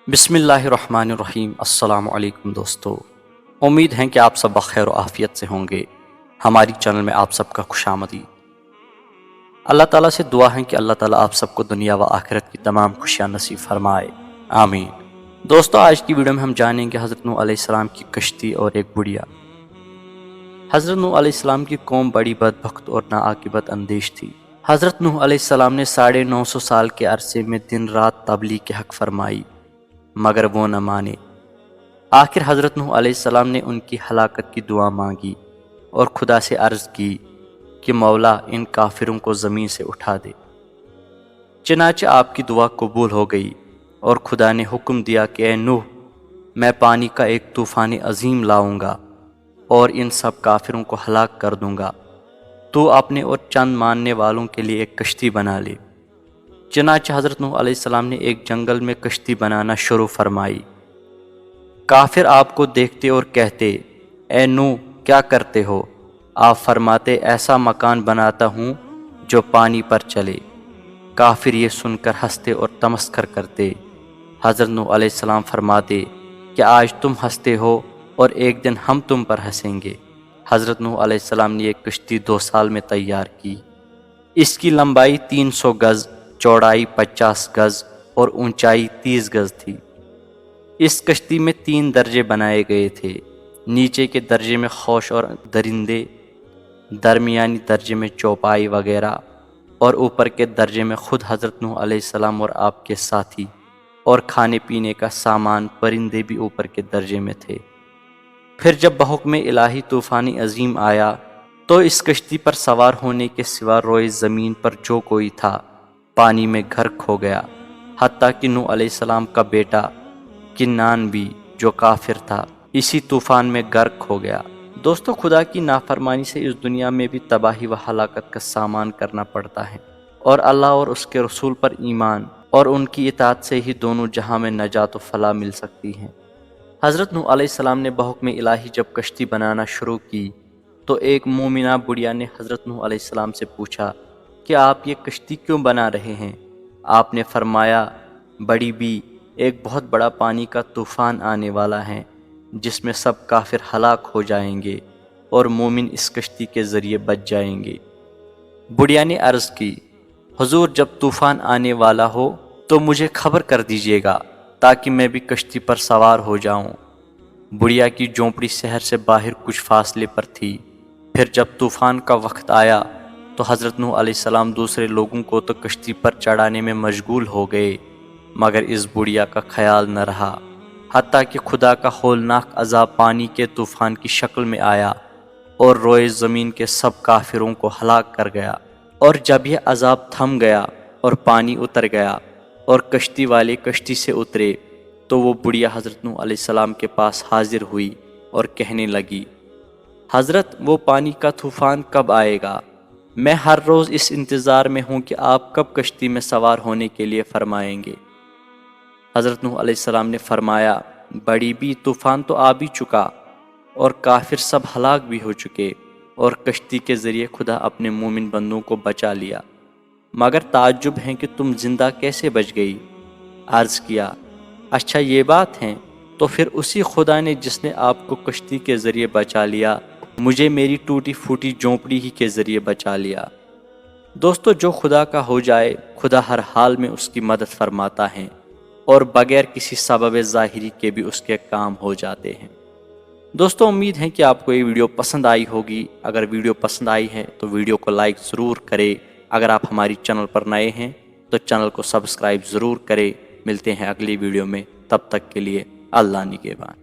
بسم اللہ الرحمن الرحیم۔ السلام علیکم دوستو، امید ہے کہ آپ سب بخیر و عافیت سے ہوں گے۔ ہماری چینل میں آپ سب کا خوش آمدید۔ اللہ تعالیٰ سے دعا ہے کہ اللہ تعالیٰ آپ سب کو دنیا و آخرت کی تمام خوشیاں نصیب فرمائے، آمین۔ دوستو، آج کی ویڈیو میں ہم جانیں گے حضرت نوح علیہ السلام کی کشتی اور ایک بڑھیا۔ حضرت نوح علیہ السلام کی قوم بڑی بدبخت اور ناعاقبت اندیش تھی۔ حضرت نوح علیہ السلام نے 950 سال کے عرصے میں دن رات تبلیغ کے حق فرمائی، مگر وہ نہ مانے۔ آخر حضرت نوح علیہ السلام نے ان کی ہلاکت کی دعا مانگی اور خدا سے عرض کی کہ مولا ان کافروں کو زمین سے اٹھا دے۔ چنانچہ آپ کی دعا قبول ہو گئی اور خدا نے حکم دیا کہ اے نوح، میں پانی کا ایک طوفان عظیم لاؤں گا اور ان سب کافروں کو ہلاک کر دوں گا۔ تو اپنے اور چند ماننے والوں کے لیے ایک کشتی بنا لے۔ چنانچہ حضرت نوح علیہ السلام نے ایک جنگل میں کشتی بنانا شروع فرمائی۔ کافر آپ کو دیکھتے اور کہتے، اے نوح کیا کرتے ہو؟ آپ فرماتے، ایسا مکان بناتا ہوں جو پانی پر چلے۔ کافر یہ سن کر ہنستے اور تمسخر کرتے۔ حضرت نوح علیہ السلام فرماتے کہ آج تم ہنستے ہو اور ایک دن ہم تم پر ہنسیں گے۔ حضرت نوح علیہ السلام نے ایک کشتی 2 سال میں تیار کی۔ اس کی لمبائی 300 گز، چوڑائی 50 گز اور اونچائی 30 گز تھی۔ اس کشتی میں 3 درجے بنائے گئے تھے۔ نیچے کے درجے میں خوش اور درندے، درمیانی درجے میں چوپائی وغیرہ، اور اوپر کے درجے میں خود حضرت نوح علیہ السلام اور آپ کے ساتھی، اور کھانے پینے کا سامان، پرندے بھی اوپر کے درجے میں تھے۔ پھر جب بحکم الہی طوفان عظیم آیا تو اس کشتی پر سوار ہونے کے سوا روئے زمین پر جو کوئی تھا پانی میں غرق ہو گیا، حتیٰ کہ نوح علیہ السلام کا بیٹا کنعان بھی جو کافر تھا اسی طوفان میں غرق ہو گیا۔ دوستو، خدا کی نافرمانی سے اس دنیا میں بھی تباہی و ہلاکت کا سامان کرنا پڑتا ہے، اور اللہ اور اس کے رسول پر ایمان اور ان کی اطاعت سے ہی دونوں جہاں میں نجات و فلاح مل سکتی ہے۔ حضرت نوح علیہ السلام نے بحکم الہی جب کشتی بنانا شروع کی تو ایک مومنہ بڑھیا نے حضرت نوح علیہ السلام سے پوچھا کہ آپ یہ کشتی کیوں بنا رہے ہیں؟ آپ نے فرمایا، بڑی بی، ایک بہت بڑا پانی کا طوفان آنے والا ہے جس میں سب کافر ہلاک ہو جائیں گے اور مومن اس کشتی کے ذریعے بچ جائیں گے۔ بڑھیا نے عرض کی، حضور جب طوفان آنے والا ہو تو مجھے خبر کر دیجیے گا تاکہ میں بھی کشتی پر سوار ہو جاؤں۔ بڑھیا کی جھونپڑی شہر سے باہر کچھ فاصلے پر تھی۔ پھر جب طوفان کا وقت آیا تو حضرت نوح علیہ السلام دوسرے لوگوں کو تو کشتی پر چڑھانے میں مشغول ہو گئے، مگر اس بڑھیا کا خیال نہ رہا، حتیٰ کہ خدا کا ہولناک عذاب پانی کے طوفان کی شکل میں آیا اور روئے زمین کے سب کافروں کو ہلاک کر گیا۔ اور جب یہ عذاب تھم گیا اور پانی اتر گیا اور کشتی والے کشتی سے اترے تو وہ بڑھیا حضرت نوح علیہ السلام کے پاس حاضر ہوئی اور کہنے لگی، حضرت وہ پانی کا طوفان کب آئے گا؟ میں ہر روز اس انتظار میں ہوں کہ آپ کب کشتی میں سوار ہونے کے لیے فرمائیں گے۔ حضرت نوح علیہ السلام نے فرمایا، بڑی بھی، طوفان تو آ بھی چکا اور کافر سب ہلاک بھی ہو چکے، اور کشتی کے ذریعے خدا اپنے مومن بندوں کو بچا لیا، مگر تعجب ہے کہ تم زندہ کیسے بچ گئی؟ عرض کیا، اچھا یہ بات ہے، تو پھر اسی خدا نے جس نے آپ کو کشتی کے ذریعے بچا لیا مجھے میری ٹوٹی پھوٹی جھونپڑی ہی کے ذریعے بچا لیا۔ دوستو، جو خدا کا ہو جائے خدا ہر حال میں اس کی مدد فرماتا ہے اور بغیر کسی سبب ظاہری کے بھی اس کے کام ہو جاتے ہیں۔ دوستو، امید ہے کہ آپ کو یہ ویڈیو پسند آئی ہوگی۔ اگر ویڈیو پسند آئی ہے تو ویڈیو کو لائک ضرور کرے۔ اگر آپ ہماری چینل پر نئے ہیں تو چینل کو سبسکرائب ضرور کرے۔ ملتے ہیں اگلی ویڈیو میں، تب تک کے لیے اللہ نگہبان۔